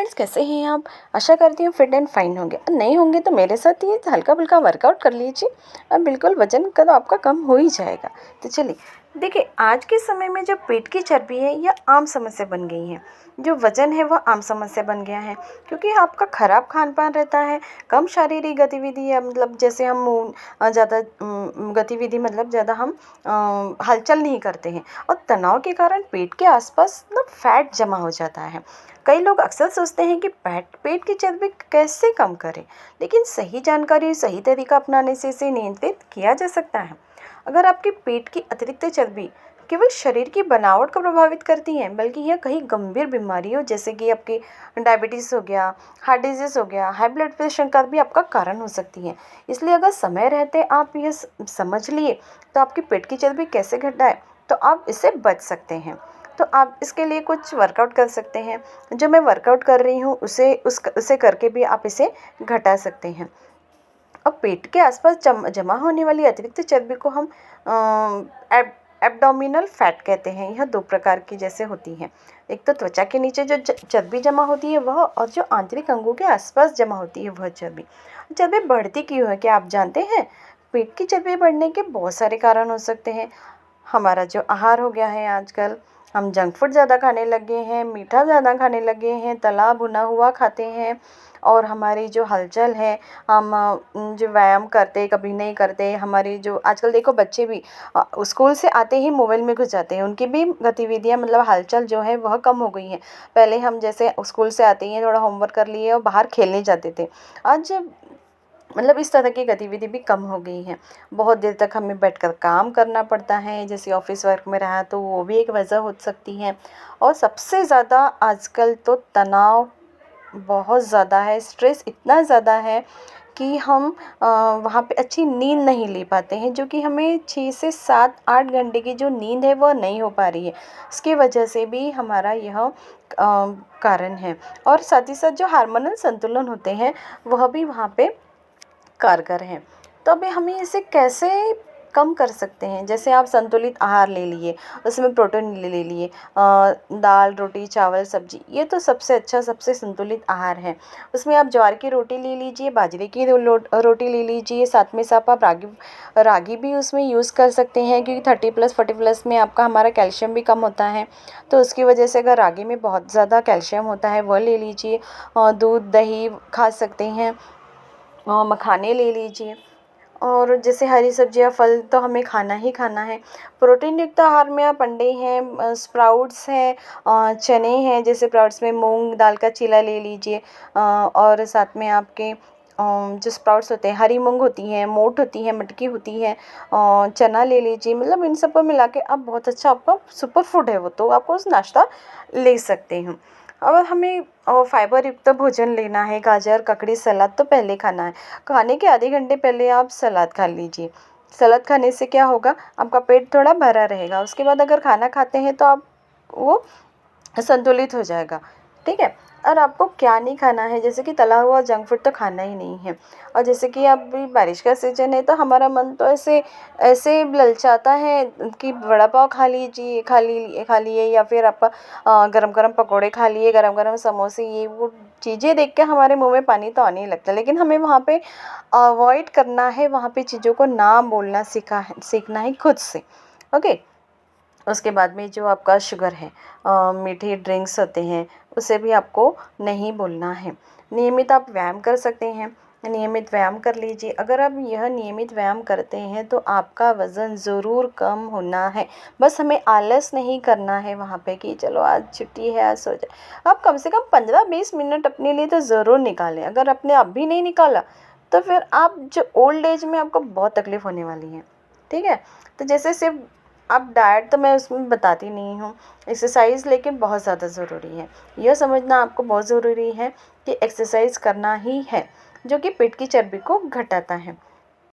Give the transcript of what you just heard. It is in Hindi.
फ्रेंड्स, कैसे हैं आप? आशा करती हूँ फिट एंड फाइन होंगे। नहीं होंगे तो मेरे साथ ये हल्का फुल्का वर्कआउट कर लीजिए और बिल्कुल वजन का तो आपका कम हो ही जाएगा। तो चलिए, देखिए, आज के समय में जो पेट की चर्बी है यह आम समस्या बन गई है। जो वजन है वह आम समस्या बन गया है, क्योंकि आपका खराब खान पान रहता है, कम शारीरिक गतिविधि है, मतलब जैसे हम ज़्यादा गतिविधि मतलब ज़्यादा हम हलचल नहीं करते हैं, और तनाव के कारण पेट के आसपास ना फैट जमा हो जाता है। कई लोग अक्सर सोचते हैं कि पेट की चर्बी कैसे कम करें, लेकिन सही जानकारी, सही तरीका अपनाने से इसे नियंत्रित किया जा सकता है। अगर आपके पेट की अतिरिक्त चर्बी केवल शरीर की बनावट को प्रभावित करती है, बल्कि यह कहीं गंभीर बीमारियों जैसे कि आपकी डायबिटीज़ हो गया, हार्ट डिजीज़ हो गया, हाई ब्लड प्रेशर का भी आपका कारण हो सकती है। इसलिए अगर समय रहते आप यह समझ लिए तो आपकी पेट की चर्बी कैसे घटाए, तो आप इससे बच सकते हैं। तो आप इसके लिए कुछ वर्कआउट कर सकते हैं। जो मैं वर्कआउट कर रही हूँ उसे करके भी आप इसे घटा सकते हैं। अब पेट के आसपास जमा होने वाली अतिरिक्त चर्बी को हम एब्डोमिनल फैट कहते हैं। यह दो प्रकार की जैसे होती है। एक तो त्वचा के नीचे जो चर्बी जमा होती है वह, और जो आंतरिक अंगों के आसपास जमा होती है वह चर्बी। चर्बी बढ़ती क्यों है, क्या आप जानते हैं? पेट की चर्बी बढ़ने के बहुत सारे कारण हो सकते हैं। हमारा जो आहार हो गया है आजकल, हम जंक फूड ज़्यादा खाने लगे हैं, मीठा ज़्यादा खाने लगे हैं, तला भुना हुआ खाते हैं, और हमारी जो हलचल है, हम जो व्यायाम करते कभी नहीं करते। हमारी जो आजकल देखो, बच्चे भी स्कूल से आते ही मोबाइल में घुस जाते हैं। उनकी भी गतिविधियां मतलब हलचल जो है वह कम हो गई है। पहले हम जैसे स्कूल से आते ही थोड़ा होमवर्क कर लिए और बाहर खेलने जाते थे। आज मतलब इस तरह की गतिविधि भी कम हो गई है। बहुत देर तक हमें बैठकर काम करना पड़ता है, जैसे ऑफिस वर्क में रहा तो वो भी एक वजह हो सकती है। और सबसे ज़्यादा आजकल तो तनाव बहुत ज़्यादा है, स्ट्रेस इतना ज़्यादा है कि हम वहाँ पे अच्छी नींद नहीं ले पाते हैं, जो कि हमें 6 से 7-8 घंटे की जो नींद है वह नहीं हो पा रही है। इसकी वजह से भी हमारा यह कारण है। और साथ ही साथ जो हार्मोनल संतुलन होते हैं वह भी वहाँ पे कारगर हैं। तो अभी हमें इसे कैसे कम कर सकते हैं? जैसे आप संतुलित आहार ले लिए, उसमें प्रोटीन ले लिए, दाल, रोटी, चावल, सब्जी, ये तो सबसे अच्छा, सबसे संतुलित आहार है। उसमें आप ज्वार की रोटी ले लीजिए, बाजरे की रोटी ले लीजिए, साथ में साथ आप रागी रागी भी उसमें यूज़ कर सकते हैं, क्योंकि 30+ 40+ में आपका हमारा कैल्शियम भी कम होता है। तो उसकी वजह से अगर रागी में बहुत ज़्यादा कैल्शियम होता है वह ले लीजिए। दूध, दही खा सकते हैं, मखाने ले लीजिए। और जैसे हरी सब्जियां, फल तो हमें खाना ही खाना है। प्रोटीन युक्त आहार में आप अंडे हैं, स्प्राउट्स हैं, चने हैं, जैसे स्प्राउट्स में मूंग दाल का चीला ले लीजिए। और साथ में आपके जो स्प्राउट्स होते हैं, हरी मूंग होती हैं, मोठ होती है, मटकी होती है, चना ले लीजिए। मतलब इन सबको मिला के आप बहुत अच्छा, आपका सुपर फूड है वो, तो आपको उस नाश्ता ले सकते हैं। और हमें फाइबर युक्त भोजन लेना है। गाजर, ककड़ी, सलाद तो पहले खाना है। खाने के आधे घंटे पहले आप सलाद खा लीजिए। सलाद खाने से क्या होगा, आपका पेट थोड़ा भरा रहेगा। उसके बाद अगर खाना खाते हैं तो आप वो संतुलित हो जाएगा। ठीक है। और आपको क्या नहीं खाना है, जैसे कि तला हुआ जंक फूड तो खाना ही नहीं है। और जैसे कि अभी बारिश का सीजन है तो हमारा मन तो ऐसे ऐसे ललचाता है कि वड़ा पाव खा लिए, या फिर आपका गरम गरम पकोड़े खा लिए, गरम गरम समोसे, ये वो चीज़ें देख के हमारे मुंह में पानी तो आने ही लगता है। लेकिन हमें वहाँ पे अवॉइड करना है, वहाँ पे चीज़ों को ना बोलना सीखना है खुद से। ओके। उसके बाद में जो आपका शुगर है, मीठे ड्रिंक्स होते हैं, उसे भी आपको नहीं बोलना है। नियमित आप व्यायाम कर सकते हैं। नियमित व्यायाम कर लीजिए। अगर आप यह नियमित व्यायाम करते हैं तो आपका वज़न ज़रूर कम होना है। बस हमें आलस नहीं करना है वहाँ पे कि चलो आज छुट्टी है, आज सो जाए। आप कम से कम 15-20 मिनट अपने लिए तो ज़रूर निकालें। अगर आपने अब भी नहीं निकाला तो फिर आप जो ओल्ड एज में आपको बहुत तकलीफ़ होने वाली है। ठीक है। तो जैसे सिर्फ अब डाइट तो मैं उसमें बताती नहीं हूँ, एक्सरसाइज लेकिन बहुत ज़्यादा ज़रूरी है। यह समझना आपको बहुत ज़रूरी है कि एक्सरसाइज करना ही है जो कि पेट की चर्बी को घटाता है।